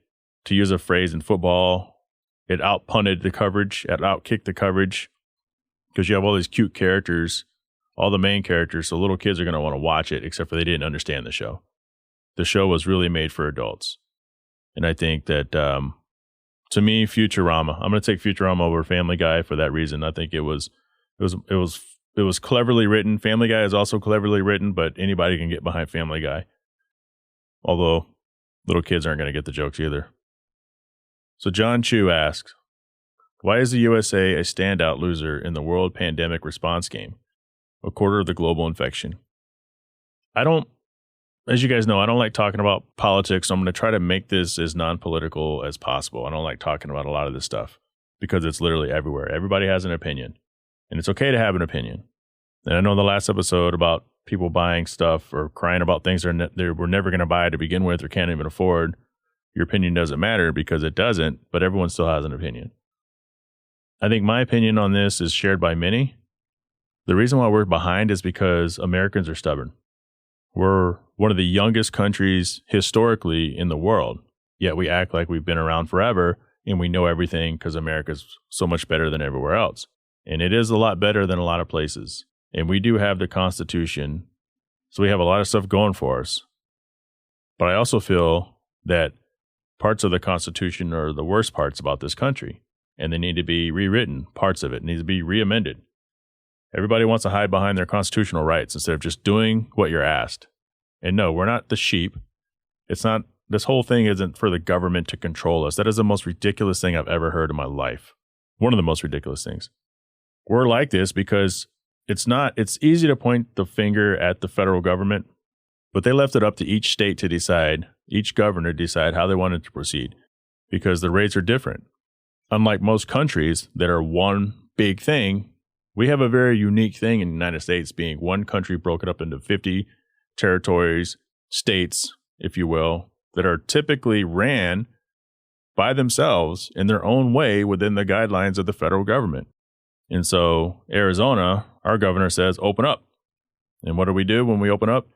to use a phrase in football, it outpunted the coverage, it outkicked the coverage, because you have all these cute characters, all the main characters, so little kids are going to want to watch it, except for they didn't understand the show. The show was really made for adults. And I think that, to me, Futurama, I'm going to take Futurama over Family Guy for that reason. I think it was cleverly written. Family Guy is also cleverly written, but anybody can get behind Family Guy. Although little kids aren't going to get the jokes either. So John Chu asks, why is the USA a standout loser in the world pandemic response game? A quarter of the global infection. As you guys know, I don't like talking about politics, so I'm going to try to make this as non-political as possible. I don't like talking about a lot of this stuff because it's literally everywhere. Everybody has an opinion, and it's okay to have an opinion. And I know in the last episode about people buying stuff or crying about things they were never going to buy to begin with or can't even afford, your opinion doesn't matter because it doesn't, but everyone still has an opinion. I think my opinion on this is shared by many. The reason why we're behind is because Americans are stubborn. We're one of the youngest countries historically in the world, yet we act like we've been around forever and we know everything because America's so much better than everywhere else. And it is a lot better than a lot of places. And we do have the Constitution, so we have a lot of stuff going for us. But I also feel that parts of the Constitution are the worst parts about this country, and they need to be rewritten. Parts of it need to be reamended. Everybody wants to hide behind their constitutional rights instead of just doing what you're asked. And no, we're not the sheep. This whole thing isn't for the government to control us. That is the most ridiculous thing I've ever heard in my life. One of the most ridiculous things. We're like this because it's easy to point the finger at the federal government, but they left it up to each state to decide, each governor decide how they wanted to proceed because the rates are different. Unlike most countries that are one big thing, we have a very unique thing in the United States being one country broken up into 50 territories, states, if you will, that are typically ran by themselves in their own way within the guidelines of the federal government. And so Arizona, our governor says, open up. And what do we do when we open up?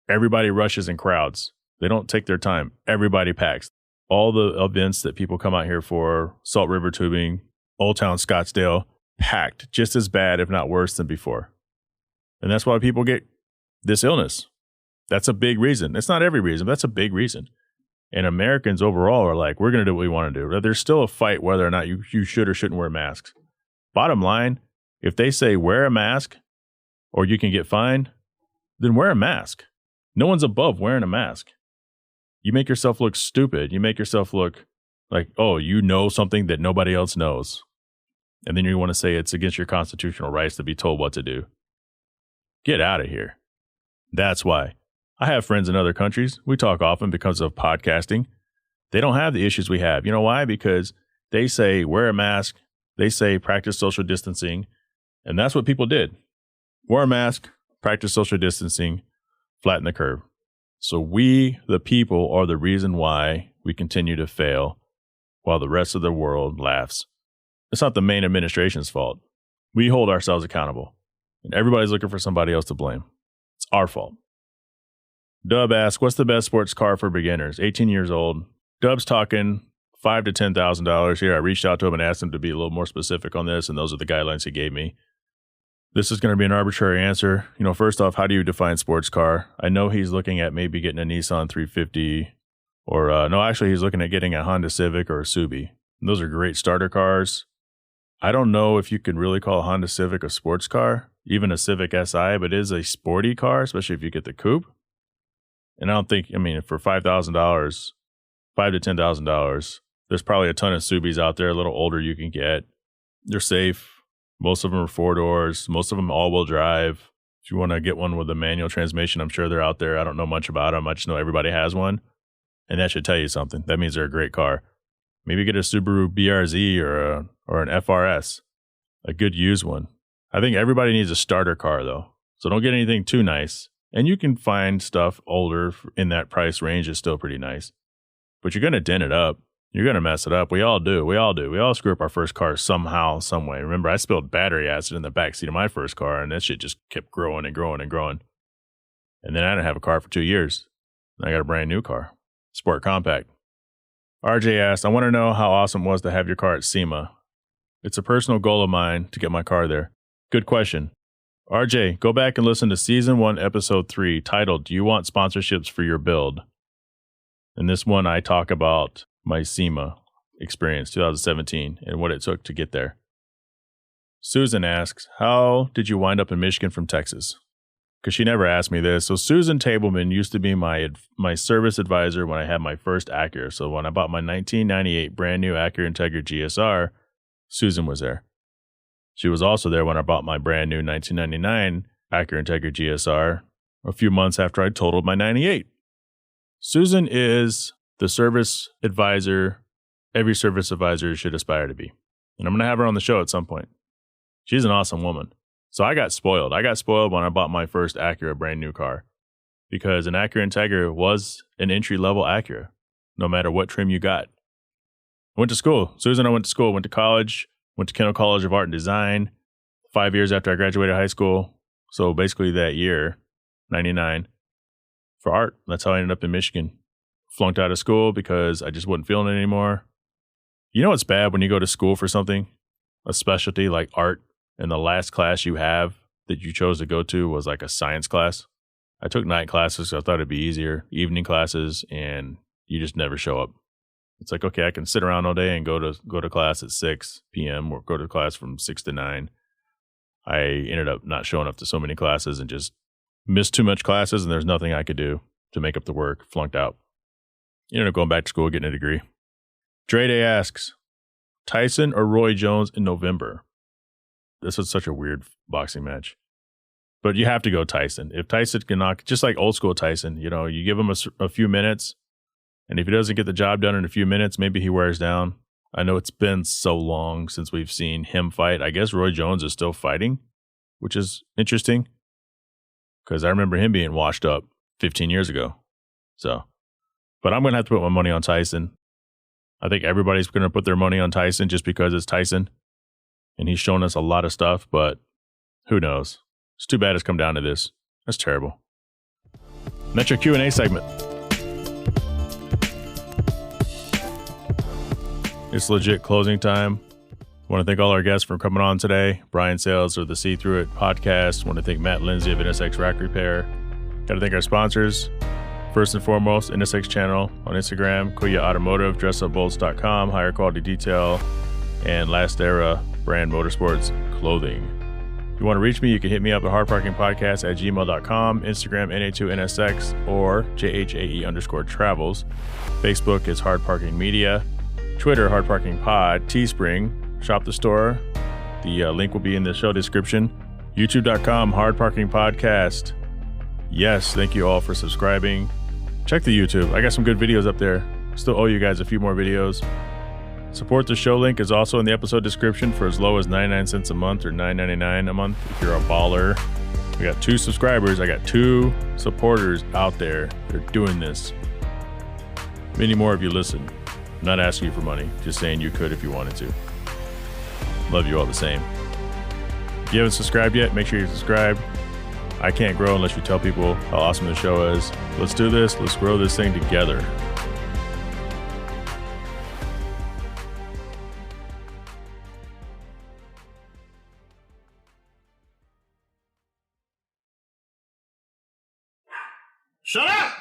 Everybody rushes in crowds. They don't take their time. Everybody packs. All the events that people come out here for, Salt River Tubing, Old Town Scottsdale, packed just as bad, if not worse than before. And that's why people get this illness. That's a big reason. It's not every reason, but that's a big reason. And Americans overall are like, we're going to do what we want to do. There's still a fight whether or not you should or shouldn't wear masks. Bottom line, if they say wear a mask or you can get fined, then wear a mask. No one's above wearing a mask. You make yourself look stupid. You make yourself look like, oh, you know something that nobody else knows. And then you want to say it's against your constitutional rights to be told what to do. Get out of here. That's why. I have friends in other countries. We talk often because of podcasting. They don't have the issues we have. You know why? Because they say wear a mask. They say practice social distancing. And that's what people did. Wear a mask, practice social distancing, flatten the curve. So we, the people, are the reason why we continue to fail while the rest of the world laughs. It's not the main administration's fault. We hold ourselves accountable. And everybody's looking for somebody else to blame. It's our fault. Dub asks, what's the best sports car for beginners? 18 years old. Dub's talking $5,000 to $10,000 here. I reached out to him and asked him to be a little more specific on this, and those are the guidelines he gave me. This is going to be an arbitrary answer. First off, how do you define sports car? I know he's looking at maybe getting a Nissan 350 or, he's looking at getting a Honda Civic or a Subi. And those are great starter cars. I don't know if you can really call a Honda Civic a sports car, even a Civic Si, but it is a sporty car, especially if you get the coupe. And I don't think, for $5,000, $5,000 to $10,000, there's probably a ton of Subis out there, a little older you can get. They're safe. Most of them are 4 doors. Most of them all-wheel drive. If you want to get one with a manual transmission, I'm sure they're out there. I don't know much about them. I just know everybody has one. And that should tell you something. That means they're a great car. Maybe get a Subaru BRZ or an FRS, a good used one. I think everybody needs a starter car, though. So don't get anything too nice. And you can find stuff older in that price range is still pretty nice. But you're going to dent it up. You're going to mess it up. We all do. We all screw up our first car somehow, some way. Remember, I spilled battery acid in the backseat of my first car, and that shit just kept growing and growing and growing. And then I didn't have a car for 2 years. And I got a brand new car, Sport Compact. RJ asked, I want to know how awesome it was to have your car at SEMA. It's a personal goal of mine to get my car there. Good question. RJ, go back and listen to Season 1, Episode 3, titled, Do You Want Sponsorships for Your Build? In this one, I talk about my SEMA experience, 2017, and what it took to get there. Susan asks, how did you wind up in Michigan from Texas? Because she never asked me this. So Susan Tableman used to be my service advisor when I had my first Acura. So when I bought my 1998 brand new Acura Integra GSR, Susan was there. She was also there when I bought my brand new 1999 Acura Integra GSR a few months after I totaled my 98. Susan is the service advisor every service advisor should aspire to be. And I'm going to have her on the show at some point. She's an awesome woman. So I got spoiled. I got spoiled when I bought my first Acura brand new car because an Acura Integra was an entry-level Acura, no matter what trim you got. I went to school. Susan and I went to school, went to college, went to Kendall College of Art and Design 5 years after I graduated high school. So basically that year, 99, for art. That's how I ended up in Michigan. Flunked out of school because I just wasn't feeling it anymore. You know what's bad when you go to school for something, a specialty like art, and the last class you have that you chose to go to was like a science class? I took night classes, so I thought it'd be easier, evening classes, and you just never show up. It's like, okay, I can sit around all day and go to class at 6 p.m. or go to class from 6 to 9. I ended up not showing up to so many classes and just missed too much classes, and there's nothing I could do to make up the work. Flunked out. Ended up going back to school, getting a degree. Dre Day asks, Tyson or Roy Jones in November? This was such a weird boxing match. But you have to go Tyson. If Tyson can knock, just like old school Tyson, you know, you give him a few minutes, and if he doesn't get the job done in a few minutes, maybe he wears down. I know it's been so long since we've seen him fight. I guess Roy Jones is still fighting, which is interesting because I remember him being washed up 15 years ago. So, but I'm going to have to put my money on Tyson. I think everybody's going to put their money on Tyson just because it's Tyson. And he's shown us a lot of stuff, but who knows? It's too bad it's come down to this. That's terrible. And that's your Q&A segment. It's legit closing time. I want to thank all our guests for coming on today. Brian Sales of the See Through It podcast. I want to thank Matt Lindsey of NSX Rack Repair. Got to thank our sponsors. First and foremost, NSX channel on Instagram, Kuya Automotive, DressUpBolts.com, higher quality detail, and Last Era Brand Motorsports Clothing. If you want to reach me, you can hit me up at hardparkingpodcast@gmail.com, Instagram NA2NSX, or JHAE_travels. Facebook is Hard Parking Media, Twitter Hard Parking Pod, Teespring, shop the store. The link will be in the show description. YouTube.com Hard Parking Podcast. Yes, thank you all for subscribing. Check the YouTube. I got some good videos up there. Still owe you guys a few more videos. Support the show link is also in the episode description for as low as 99 cents a month or $9.99 a month if you're a baller. We got 2 subscribers. I got 2 supporters out there that are doing this. Many more of you listen. I'm not asking you for money, just saying you could if you wanted to. Love you all the same. If you haven't subscribed yet, make sure you subscribe. I can't grow unless you tell people how awesome the show is. Let's do this. Let's grow this thing together. Shut up!